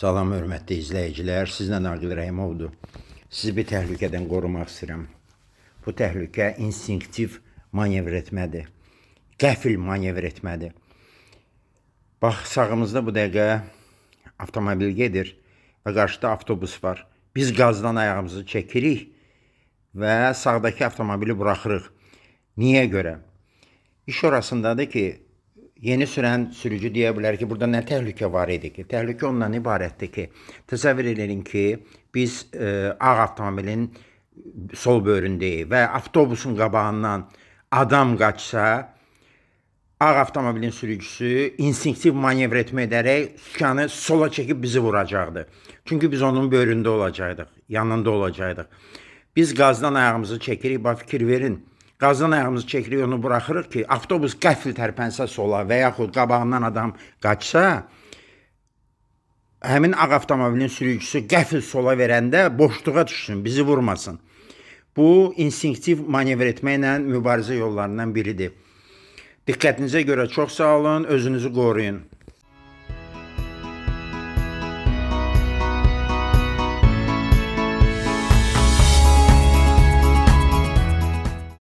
Salam, hörmətli izləyicilər. Sizlə Aqil Rəhimovdur. Sizi bir təhlükədən qorumaq istəyirəm. Bu təhlükə instinktiv manevr etmədir. Qəfil manevr etmədir. Bax, sağımızda bu dəqiqə avtomobil gedir və qarşıda avtobus var. Biz qazdan ayağımızı çəkirik və sağdakı avtomobili buraxırıq. Niyə görə? İş orasındadır ki, yeni sürən sürücü deyə bilər ki, burada nə təhlükə var idi ki? Təhlükə ondan ibarətdir ki, təsəvvür edin ki, biz ağ avtomobilin sol böyründəyik və avtobusun qabağından adam qaçsa, ağ avtomobilin sürücüsü instinktiv manevr etmə edərək sükanı sola çəkib bizi vuracaqdı. Çünki biz onun böyründə olacaqdıq, yanında olacaqdıq. Biz qazdan ayağımızı çəkirik, bax fikir verin. Qazdan ayağımızı çəkirik, onu buraxırıq ki, avtobus qəfil tərpənsə sola və yaxud qabağından adam qaçsa, həmin ağ avtomobilin sürücüsü qəfil sola verəndə boşluğa düşsün, bizi vurmasın. Bu, instinktiv manevr etməklə mübarizə yollarından biridir. Diqqətinizə görə çox sağ olun, özünüzü qoruyun.